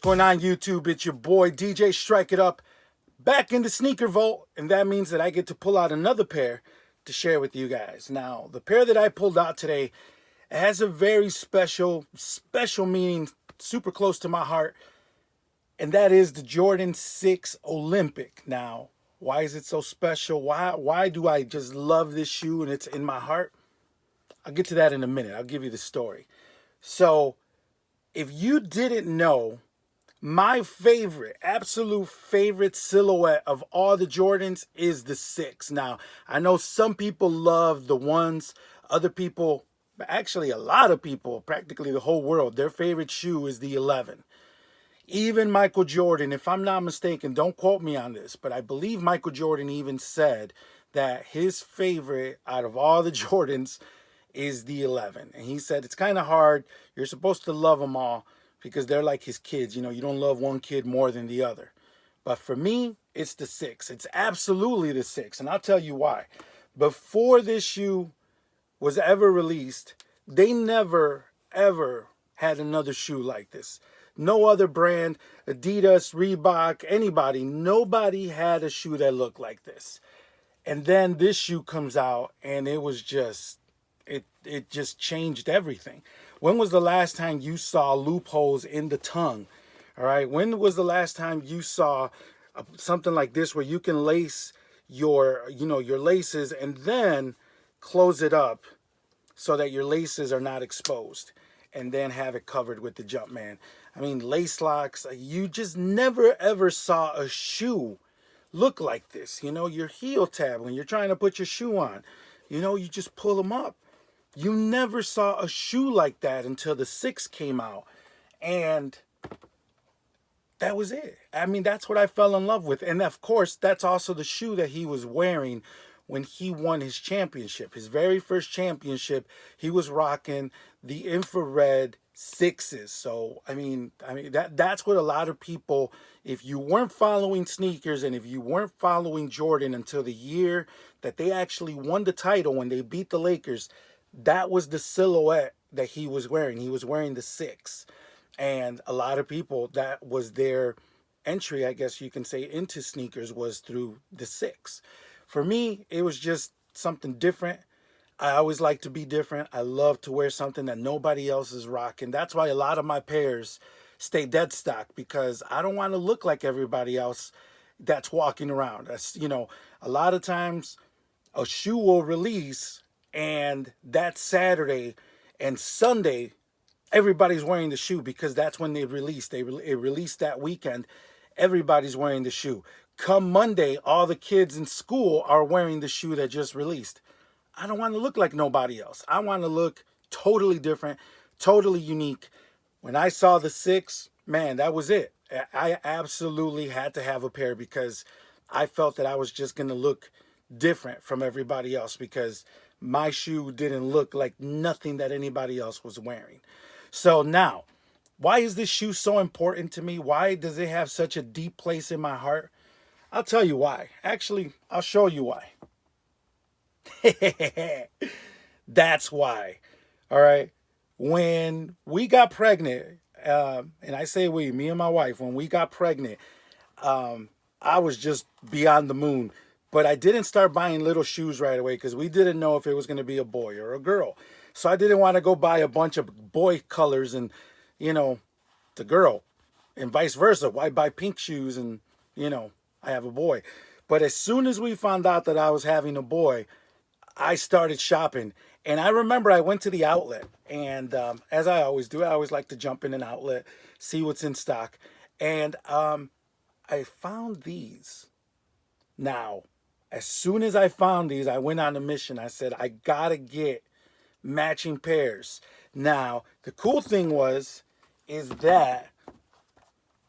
going on, YouTube? It's your boy DJ Strike It Up back in the sneaker vault, and that means that I get to pull out another pair to share with you guys. Now, the pair that I pulled out today has a very special meaning, super close to my heart, and that is the Jordan 6 Olympic. Now, why is it so special? Why do I just love this shoe and it's in my heart? I'll get to that in a minute. I'll give you the story. So, if you didn't know, my favorite, absolute favorite silhouette of all the Jordans is the 6. Now, I know some people love the ones, other people, actually a lot of people, practically the whole world, their favorite shoe is the 11. Even Michael Jordan, if I'm not mistaken, don't quote me on this, but I believe Michael Jordan even said that his favorite out of all the Jordans is the 11. And he said it's kind of hard. You're supposed to love them all because they're like his kids. You know, you don't love one kid more than the other. But for me, it's the 6. It's absolutely the 6. And I'll tell you why. Before this shoe was ever released, they never, ever had another shoe like this. No other brand, Adidas, Reebok, anybody, nobody had a shoe that looked like this. And then this shoe comes out and it was just, it just changed everything. When was the last time you saw loopholes in the tongue? All right. When was the last time you saw something like this where you can lace your laces and then close it up so that your laces are not exposed and then have it covered with the Jumpman? I mean, lace locks. You just never ever saw a shoe look like this. You know, your heel tab when you're trying to put your shoe on, you just pull them up. You never saw a shoe like that until the 6 came out. And that was it. I mean, that's what I fell in love with. And of course, that's also the shoe that he was wearing when he won his championship. His very first championship, he was rocking the infrared 6s. So, I mean that's what a lot of people, if you weren't following sneakers and if you weren't following Jordan until the year that they actually won the title when they beat the Lakers, that was the silhouette that he was wearing. He was wearing the 6. And a lot of people, that was their entry, I guess you can say, into sneakers was through the 6. For me, it was just something different. I always like to be different. I love to wear something that nobody else is rocking. That's why a lot of my pairs stay dead stock, because I don't want to look like everybody else that's walking around. That's, a lot of times a shoe will release and that Saturday and Sunday, everybody's wearing the shoe because that's when they released. It released that weekend. Everybody's wearing the shoe. Come Monday, all the kids in school are wearing the shoe that just released. I don't want to look like nobody else. I want to look totally different, totally unique. When I saw the 6, man, that was it. I absolutely had to have a pair because I felt that I was just going to look different from everybody else because my shoe didn't look like nothing that anybody else was wearing. So now, why is this shoe so important to me? Why does it have such a deep place in my heart? I'll tell you why. Actually, I'll show you why. That's why. All right. When we got pregnant, and I say we, me and my wife, when we got pregnant, I was just beyond the moon. But I didn't start buying little shoes right away because we didn't know if it was going to be a boy or a girl. So I didn't want to go buy a bunch of boy colors and, the girl, and vice versa. Why buy pink shoes and, I have a boy. But as soon as we found out that I was having a boy, I started shopping. And I remember I went to the outlet. And as I always do, I always like to jump in an outlet, see what's in stock. And I found these. Now, as soon as I found these, I went on a mission. I said, I got to get matching pairs. Now, the cool thing is that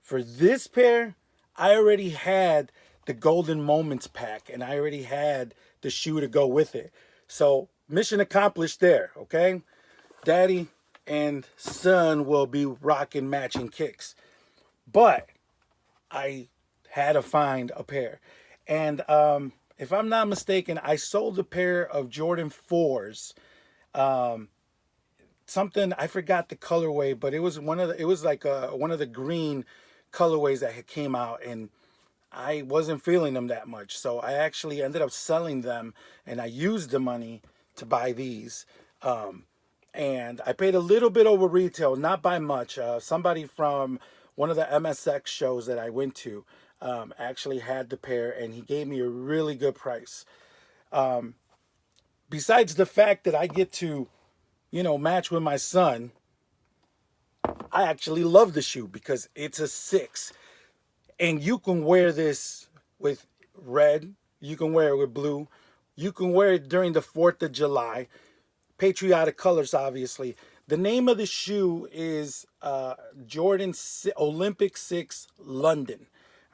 for this pair, I already had the Golden Moments pack and I already had the shoe to go with it. So mission accomplished there, okay? Daddy and son will be rocking matching kicks. But I had to find a pair. And if I'm not mistaken, I sold a pair of Jordan 4s something, I forgot the colorway, but it was it was like one of the green colorways that had came out, and I wasn't feeling them that much. So I actually ended up selling them, and I used the money to buy these. And I paid a little bit over retail, not by much. Somebody from one of the MSX shows that I went to actually had the pair, and he gave me a really good price. Besides the fact that I get to, match with my son, I actually love the shoe because it's a 6. And you can wear this with red, you can wear it with blue, you can wear it during the 4th of July. Patriotic colors, obviously. The name of the shoe is Jordan Olympic 6 London.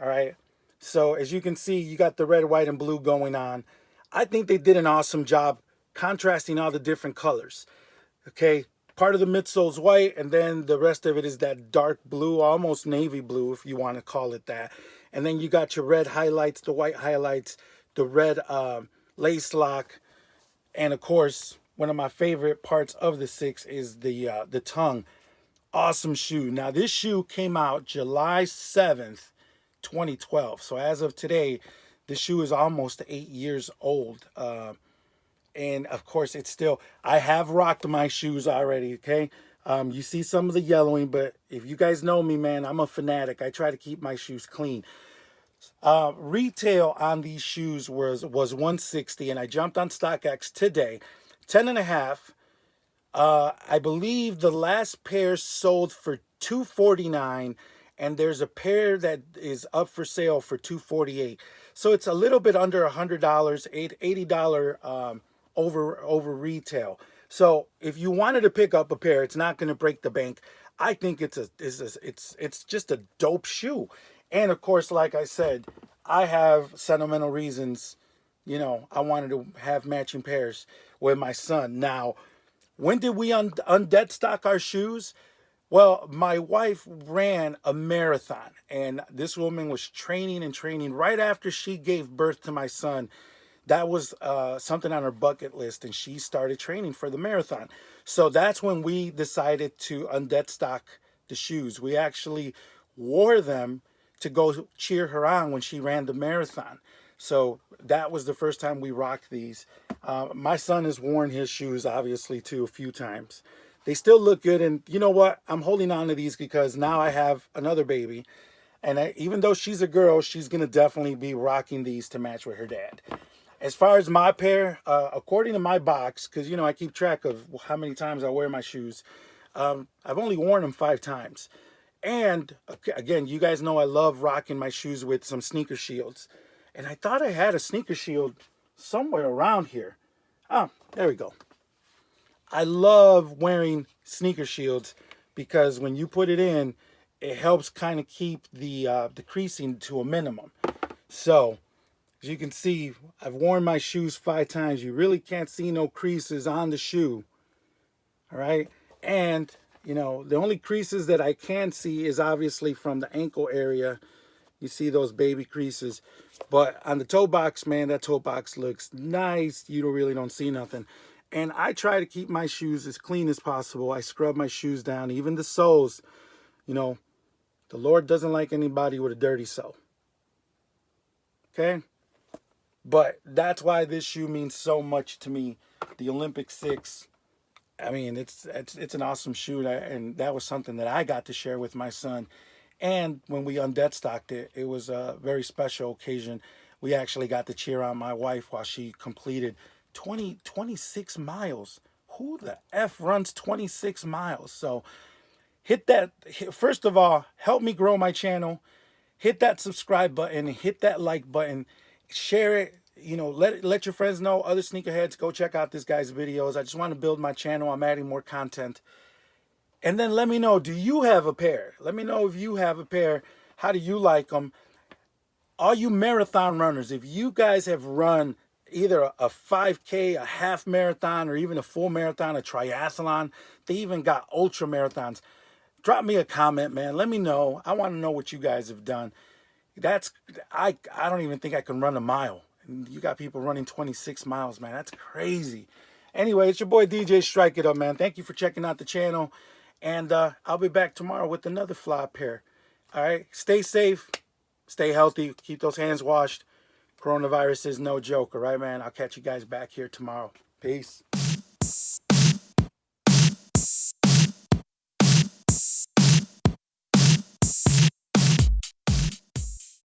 All right. So as you can see, you got the red, white, and blue going on. I think they did an awesome job contrasting all the different colors. Okay. Part of the midsole's white, and then the rest of it is that dark blue, almost navy blue, if you want to call it that. And then you got your red highlights, the white highlights, the red lace lock, and of course, one of my favorite parts of the 6 is the tongue. Awesome shoe. Now, this shoe came out July 7th, 2012. So as of today, this shoe is almost 8 years old. And of course, it's still, I have rocked my shoes already, okay? You see some of the yellowing, but if you guys know me, man, I'm a fanatic. I try to keep my shoes clean. Retail on these shoes was $160, and I jumped on StockX today, 10.5. I believe the last pair sold for $249, and there's a pair that is up for sale for $248. So it's a little bit under $100, $80 over retail. So if you wanted to pick up a pair, it's not going to break the bank. I think it's just a dope shoe. And of course, like I said, I have sentimental reasons. I wanted to have matching pairs with my son. Now, when did we undead stock our shoes? Well, my wife ran a marathon, and this woman was training and training right after she gave birth to my son. That was something on her bucket list, and she started training for the marathon. So that's when we decided to undead stock the shoes. We actually wore them to go cheer her on when she ran the marathon. So that was the first time we rocked these. My son has worn his shoes, obviously, too, a few times. They still look good, and you know what? I'm holding on to these because now I have another baby. And even though she's a girl, she's going to definitely be rocking these to match with her dad. As far as my pair, according to my box, because, I keep track of how many times I wear my shoes, I've only worn them 5 times. And, again, you guys know I love rocking my shoes with some sneaker shields. And I thought I had a sneaker shield somewhere around here. Oh, there we go. I love wearing sneaker shields because when you put it in, it helps kind of keep the creasing to a minimum. So, as you can see, I've worn my shoes 5 times. You really can't see no creases on the shoe. All right. And, the only creases that I can see is obviously from the ankle area. You see those baby creases. But on the toe box, man, that toe box looks nice. You really don't see nothing. And I try to keep my shoes as clean as possible. I scrub my shoes down, even the soles. The Lord doesn't like anybody with a dirty sole. Okay? But that's why this shoe means so much to me. The Olympic 6. I mean, it's an awesome shoe, and that was something that I got to share with my son. And when we undead stocked it, it was a very special occasion. We actually got to cheer on my wife while she completed 26 miles. Who the F runs 26 miles? So first of all, help me grow my channel. Hit that subscribe button, hit that like button, share it. Let your friends know, other sneakerheads, go check out this guy's videos. I just want to build my channel. I'm adding more content. And then let me know, do you have a pair? Let me know if you have a pair. How do you like them? All you marathon runners, if you guys have run either a 5K, a half marathon, or even a full marathon, a triathlon, they even got ultra marathons, drop me a comment, man. Let me know. I want to know what you guys have done. I don't even think I can run a mile. And you got people running 26 miles, man. That's crazy. Anyway, it's your boy DJ Strike It Up, man. Thank you for checking out the channel. And I'll be back tomorrow with another fly pair. All right? Stay safe. Stay healthy. Keep those hands washed. Coronavirus is no joke, all right, man? I'll catch you guys back here tomorrow. Peace.